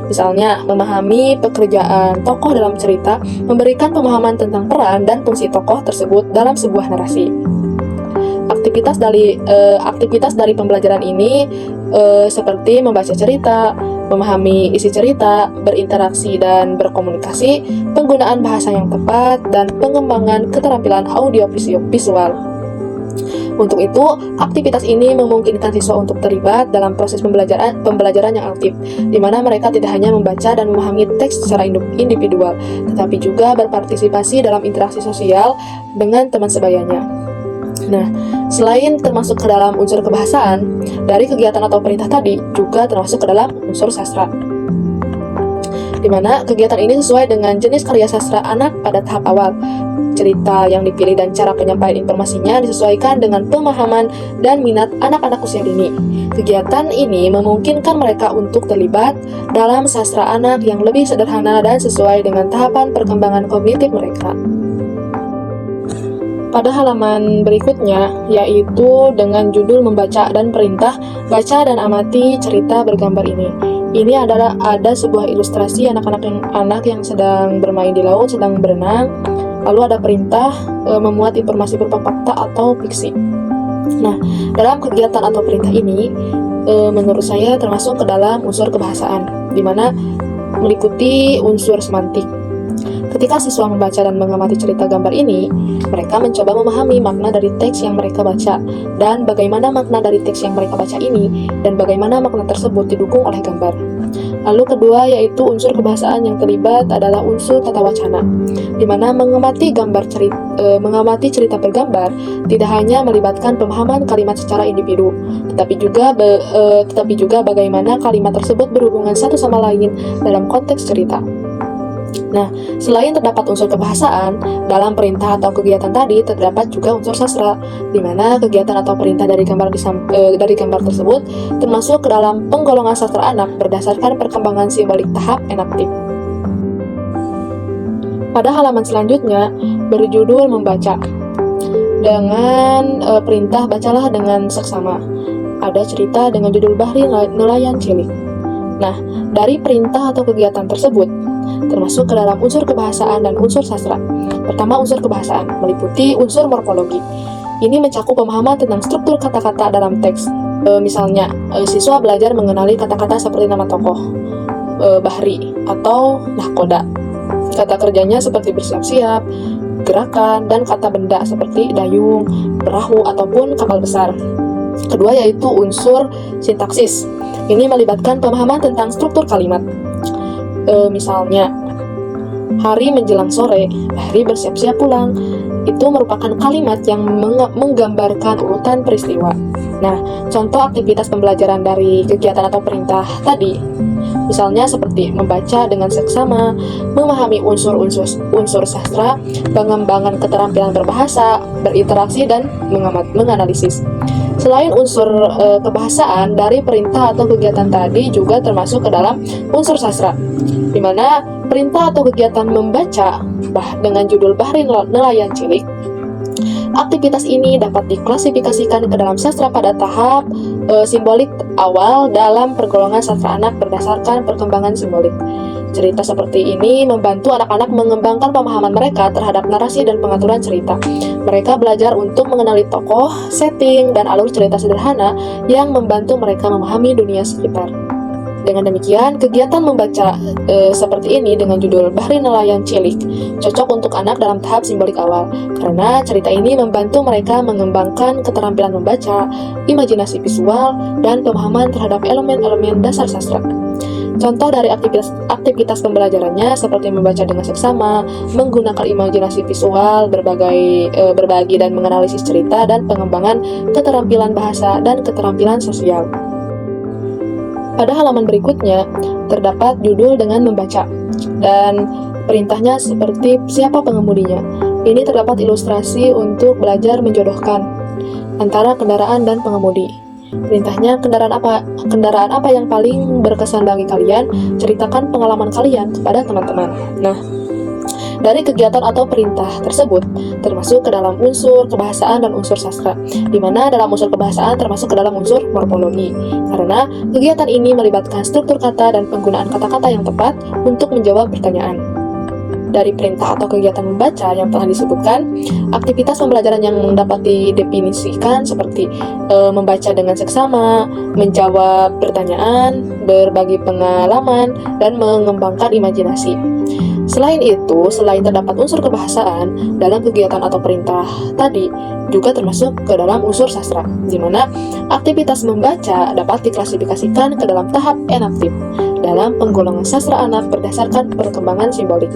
Misalnya, memahami pekerjaan tokoh dalam cerita memberikan pemahaman tentang peran dan fungsi tokoh tersebut dalam sebuah narasi. Aktivitas dari pembelajaran ini seperti membaca cerita, memahami isi cerita, berinteraksi dan berkomunikasi, penggunaan bahasa yang tepat, dan pengembangan keterampilan audiovisual. Untuk itu, aktivitas ini memungkinkan siswa untuk terlibat dalam proses pembelajaran yang aktif, di mana mereka tidak hanya membaca dan memahami teks secara individual, tetapi juga berpartisipasi dalam interaksi sosial dengan teman sebayanya. Nah, selain termasuk ke dalam unsur kebahasaan, dari kegiatan atau perintah tadi juga termasuk ke dalam unsur sastra, di mana kegiatan ini sesuai dengan jenis karya sastra anak pada tahap awal. Cerita yang dipilih dan cara penyampaian informasinya disesuaikan dengan pemahaman dan minat anak-anak usia dini. Kegiatan ini memungkinkan mereka untuk terlibat dalam sastra anak yang lebih sederhana dan sesuai dengan tahapan perkembangan kognitif mereka. Pada halaman berikutnya, yaitu dengan judul membaca dan perintah, baca dan amati cerita bergambar ini. Ini adalah ada sebuah ilustrasi anak yang sedang bermain di laut, sedang berenang. Lalu ada perintah memuat informasi berupa fakta atau fiksi. Nah, dalam kegiatan atau perintah ini, menurut saya termasuk ke dalam unsur kebahasaan, di mana meliputi unsur semantik. Ketika siswa membaca dan mengamati cerita gambar ini, mereka mencoba memahami makna dari teks yang mereka baca, dan bagaimana makna dari teks yang mereka baca ini, dan bagaimana makna tersebut didukung oleh gambar. Lalu kedua yaitu unsur kebahasaan yang terlibat adalah unsur tata wacana, di mana mengamati cerita bergambar tidak hanya melibatkan pemahaman kalimat secara individu, tetapi juga bagaimana kalimat tersebut berhubungan satu sama lain dalam konteks cerita. Nah, selain terdapat unsur kebahasaan, dalam perintah atau kegiatan tadi terdapat juga unsur sastra, di mana kegiatan atau perintah dari gambar tersebut termasuk ke dalam penggolongan sastra anak berdasarkan perkembangan simbolik tahap enaktif. Pada halaman selanjutnya, berjudul membaca. Dengan perintah bacalah dengan seksama. Ada cerita dengan judul Bahri Nelayan Cilik. Nah, dari perintah atau kegiatan tersebut termasuk ke dalam unsur kebahasaan dan unsur sastra. Pertama, unsur kebahasaan meliputi unsur morfologi. Ini mencakup pemahaman tentang struktur kata-kata dalam teks. Misalnya, siswa belajar mengenali kata-kata seperti nama tokoh, bahri, atau nahkoda. Kata kerjanya seperti bersiap-siap, gerakan, dan kata benda seperti dayung, perahu, ataupun kapal besar. Kedua yaitu unsur sintaksis. Ini melibatkan pemahaman tentang struktur kalimat. Misalnya, hari menjelang sore, Bahri bersiap-siap pulang. Itu merupakan kalimat yang menggambarkan urutan peristiwa. Nah, contoh aktivitas pembelajaran dari kegiatan atau perintah tadi, misalnya seperti membaca dengan seksama, memahami unsur sastra, pengembangan keterampilan berbahasa, berinteraksi, dan menganalisis. Selain unsur kebahasaan, dari perintah atau kegiatan tadi juga termasuk ke dalam unsur sastra, di mana perintah atau kegiatan membaca dengan judul Bahri Nelayan Cilik. Aktivitas ini dapat diklasifikasikan ke dalam sastra pada tahap simbolik awal dalam pergolongan sastra anak berdasarkan perkembangan simbolik. Cerita seperti ini membantu anak-anak mengembangkan pemahaman mereka terhadap narasi dan pengaturan cerita. Mereka belajar untuk mengenali tokoh, setting, dan alur cerita sederhana yang membantu mereka memahami dunia sekitar. Dengan demikian, kegiatan membaca seperti ini dengan judul Bahri Nelayan Cilik cocok untuk anak dalam tahap simbolik awal, karena cerita ini membantu mereka mengembangkan keterampilan membaca, imajinasi visual, dan pemahaman terhadap elemen-elemen dasar sastra. Contoh dari aktivitas pembelajarannya seperti membaca dengan seksama, menggunakan imajinasi visual, berbagi dan menganalisis cerita, dan pengembangan keterampilan bahasa dan keterampilan sosial. Pada halaman berikutnya, terdapat judul dengan membaca, dan perintahnya seperti siapa pengemudinya. Ini terdapat ilustrasi untuk belajar menjodohkan antara kendaraan dan pengemudi. Perintahnya, kendaraan apa yang paling berkesan bagi kalian? Ceritakan pengalaman kalian kepada teman-teman. Nah, dari kegiatan atau perintah tersebut termasuk ke dalam unsur kebahasaan dan unsur sastra, di mana dalam unsur kebahasaan termasuk ke dalam unsur morfologi, karena kegiatan ini melibatkan struktur kata dan penggunaan kata-kata yang tepat untuk menjawab pertanyaan. Dari perintah atau kegiatan membaca yang telah disebutkan, aktivitas pembelajaran yang dapat didefinisikan seperti membaca dengan seksama, menjawab pertanyaan, berbagi pengalaman, dan mengembangkan imajinasi. Selain itu, selain terdapat unsur kebahasaan dalam kegiatan atau perintah tadi, juga termasuk ke dalam unsur sastra, di mana aktivitas membaca dapat diklasifikasikan ke dalam tahap enaktif dalam penggolongan sastra anak berdasarkan perkembangan simbolik.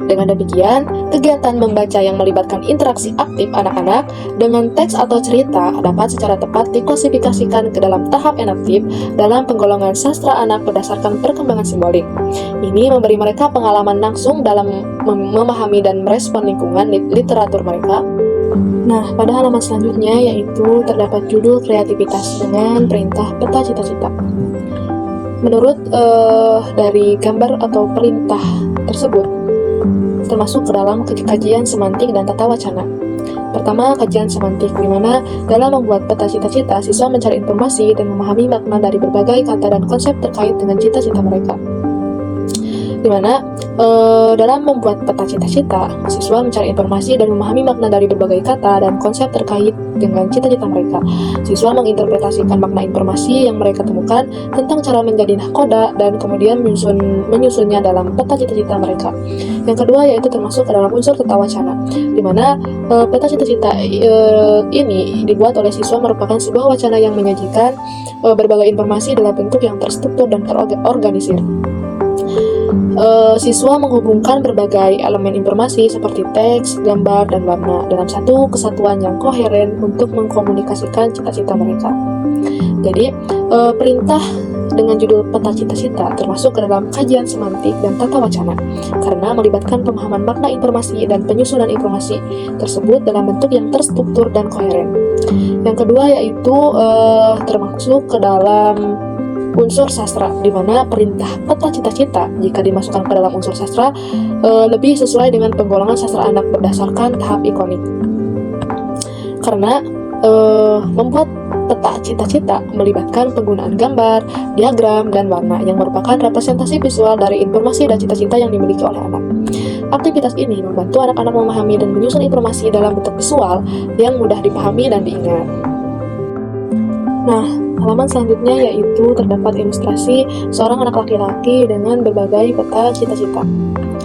Dengan demikian, kegiatan membaca yang melibatkan interaksi aktif anak-anak dengan teks atau cerita dapat secara tepat diklasifikasikan ke dalam tahap enaktif dalam penggolongan sastra anak berdasarkan perkembangan simbolik. Ini memberi mereka pengalaman langsung dalam memahami dan merespon lingkungan literatur mereka. Nah, pada halaman selanjutnya yaitu terdapat judul kreativitas dengan perintah peta cita-cita. Menurut dari gambar atau perintah tersebut, termasuk ke dalam kajian semantik dan tata wacana. Pertama, kajian semantik, di mana dalam membuat peta cita-cita, siswa mencari informasi dan memahami makna dari berbagai kata dan konsep terkait dengan cita-cita mereka. Di mana dalam membuat peta cita-cita, siswa mencari informasi dan memahami makna dari berbagai kata dan konsep terkait dengan cita-cita mereka. Siswa menginterpretasikan makna informasi yang mereka temukan tentang cara menjadi nahkoda dan kemudian menyusunnya dalam peta cita-cita mereka. Yang kedua yaitu termasuk ke dalam unsur tata wacana, di mana peta cita-cita ini dibuat oleh siswa merupakan sebuah wacana yang menyajikan berbagai informasi dalam bentuk yang terstruktur dan terorganisir. Siswa menghubungkan berbagai elemen informasi seperti teks, gambar, dan warna dalam satu kesatuan yang koheren untuk mengkomunikasikan cita-cita mereka. Jadi, perintah dengan judul peta cita-cita termasuk ke dalam kajian semantik dan tata wacana, karena melibatkan pemahaman makna informasi dan penyusunan informasi tersebut dalam bentuk yang terstruktur dan koheren. Yang kedua yaitu termasuk ke dalam unsur sastra, di mana perintah peta cita-cita jika dimasukkan ke dalam unsur sastra lebih sesuai dengan penggolongan sastra anak berdasarkan tahap ikonik. Karena membuat peta cita-cita melibatkan penggunaan gambar, diagram, dan warna yang merupakan representasi visual dari informasi dan cita-cita yang dimiliki oleh anak. Aktivitas ini membantu anak-anak memahami dan menyusun informasi dalam bentuk visual yang mudah dipahami dan diingat. Nah, halaman selanjutnya yaitu terdapat ilustrasi seorang anak laki-laki dengan berbagai peta cita-cita.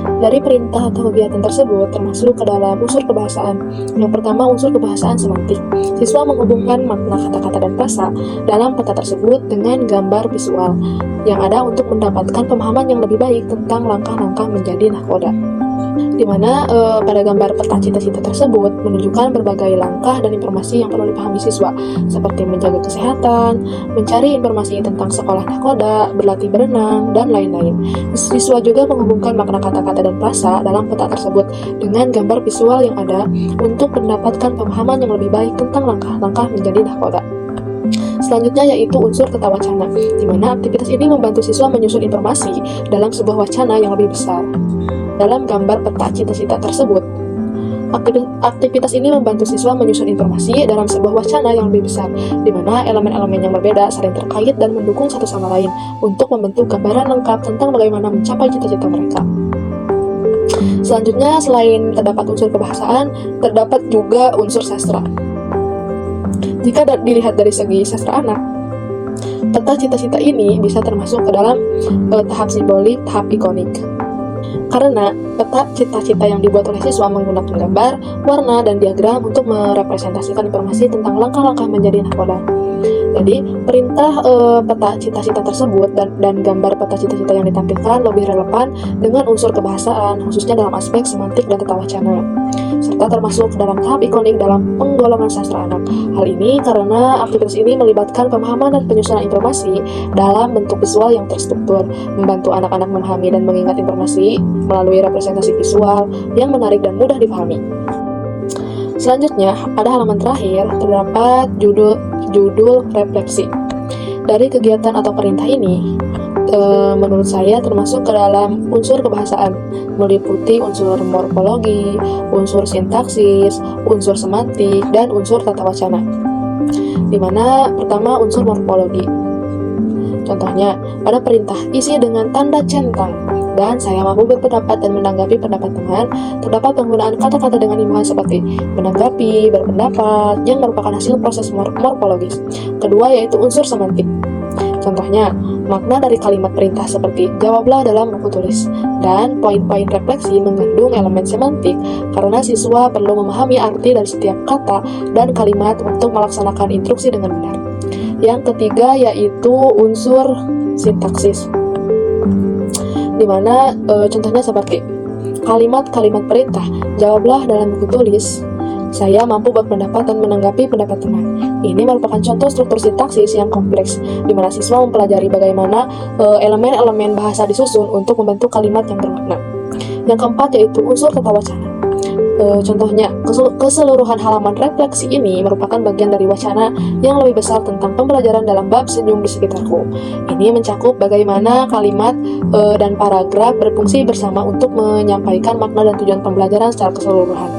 Dari perintah atau kegiatan tersebut termasuk ke dalam unsur kebahasaan. Yang pertama, unsur kebahasaan semantik. Siswa menghubungkan makna kata-kata dan frasa dalam peta tersebut dengan gambar visual yang ada untuk mendapatkan pemahaman yang lebih baik tentang langkah-langkah menjadi nahkoda. di mana pada gambar peta cita-cita tersebut menunjukkan berbagai langkah dan informasi yang perlu dipahami siswa, seperti menjaga kesehatan, mencari informasi tentang sekolah nahkoda, berlatih berenang, dan lain-lain. Siswa juga menghubungkan makna kata-kata dan frasa dalam peta tersebut dengan gambar visual yang ada untuk mendapatkan pemahaman yang lebih baik tentang langkah-langkah menjadi nahkoda. Selanjutnya yaitu unsur tata wacana, di mana aktivitas ini membantu siswa menyusun informasi dalam sebuah wacana yang lebih besar. Dalam gambar peta cita-cita tersebut, aktivitas ini membantu siswa menyusun informasi dalam sebuah wacana yang lebih besar, di mana elemen-elemen yang berbeda saling terkait dan mendukung satu sama lain untuk membentuk gambaran lengkap tentang bagaimana mencapai cita-cita mereka. Selanjutnya, selain terdapat unsur kebahasaan, terdapat juga unsur sastra. Jika dilihat dari segi sastra anak, peta cita-cita ini bisa termasuk ke dalam tahap simbolik, tahap ikonik. Karena peta cita-cita yang dibuat oleh siswa menggunakan gambar, warna, dan diagram untuk merepresentasikan informasi tentang langkah-langkah menjadi nahkoda. Jadi, perintah peta cita-cita tersebut dan gambar peta cita-cita yang ditampilkan lebih relevan dengan unsur kebahasaan, khususnya dalam aspek semantik dan tata wacana, serta termasuk dalam tahap ikonik dalam penggolongan sastra anak. Hal ini karena aktivitas ini melibatkan pemahaman dan penyusunan informasi dalam bentuk visual yang terstruktur, membantu anak-anak memahami dan mengingat informasi melalui representasi visual yang menarik dan mudah dipahami. Selanjutnya, pada halaman terakhir terdapat judul refleksi. Dari kegiatan atau perintah ini, menurut saya termasuk ke dalam unsur kebahasaan, meliputi unsur morfologi, unsur sintaksis, unsur semantik, dan unsur tata wacana. Di mana pertama unsur morfologi. Contohnya, pada perintah isi dengan tanda centang dan saya mampu berpendapat dan menanggapi pendapat teman, terdapat penggunaan kata-kata dengan himpungan seperti menanggapi, berpendapat, yang merupakan hasil proses morfologis. Kedua yaitu unsur semantik. Contohnya, makna dari kalimat perintah seperti jawablah dalam buku tulis, dan poin-poin refleksi mengandung elemen semantik karena siswa perlu memahami arti dari setiap kata dan kalimat untuk melaksanakan instruksi dengan benar. Yang ketiga yaitu unsur sintaksis, di mana contohnya seperti kalimat-kalimat perintah, jawablah dalam buku tulis, saya mampu berpendapat dan menanggapi pendapat teman. Ini merupakan contoh struktur sintaksis yang kompleks, di mana siswa mempelajari bagaimana elemen-elemen bahasa disusun untuk membentuk kalimat yang bermakna. Yang keempat yaitu unsur tata wacana. Contohnya, keseluruhan halaman refleksi ini merupakan bagian dari wacana yang lebih besar tentang pembelajaran dalam bab senyum di sekitarku. Ini mencakup bagaimana kalimat dan paragraf berfungsi bersama untuk menyampaikan makna dan tujuan pembelajaran secara keseluruhan.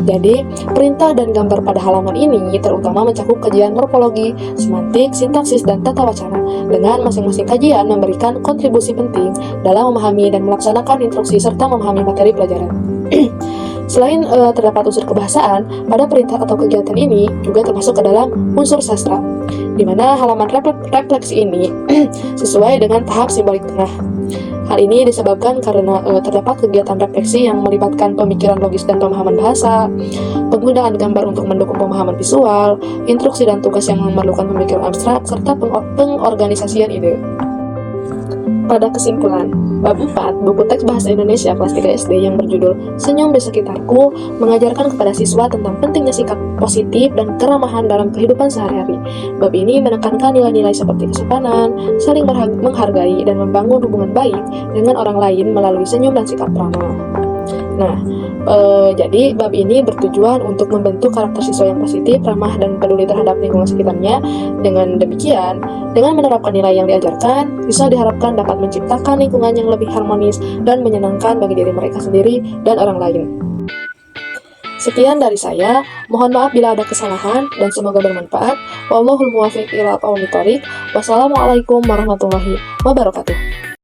Jadi, perintah dan gambar pada halaman ini terutama mencakup kajian morfologi, semantik, sintaksis, dan tata wacana, dengan masing-masing kajian memberikan kontribusi penting dalam memahami dan melaksanakan instruksi serta memahami materi pelajaran. Selain terdapat unsur kebahasaan, pada perintah atau kegiatan ini juga termasuk ke dalam unsur sastra, di mana halaman refleksi ini sesuai dengan tahap simbolik tengah. Hal ini disebabkan karena terdapat kegiatan refleksi yang melibatkan pemikiran logis dan pemahaman bahasa, penggunaan gambar untuk mendukung pemahaman visual, instruksi dan tugas yang memerlukan pemikiran abstrak, serta pengorganisasian ide. Pada kesimpulan, bab 4 buku teks bahasa Indonesia kelas 3 SD yang berjudul Senyum di Sekitarku mengajarkan kepada siswa tentang pentingnya sikap positif dan keramahan dalam kehidupan sehari-hari. Bab ini menekankan nilai-nilai seperti kesopanan, saling menghargai, dan membangun hubungan baik dengan orang lain melalui senyum dan sikap ramah. Nah, jadi bab ini bertujuan untuk membentuk karakter siswa yang positif, ramah, dan peduli terhadap lingkungan sekitarnya. Dengan demikian, dengan menerapkan nilai yang diajarkan, siswa diharapkan dapat menciptakan lingkungan yang lebih harmonis dan menyenangkan bagi diri mereka sendiri dan orang lain. Sekian dari saya, mohon maaf bila ada kesalahan dan semoga bermanfaat. Wallahul muwaffiq ila aqwamit thoriq. Wassalamualaikum warahmatullahi wabarakatuh.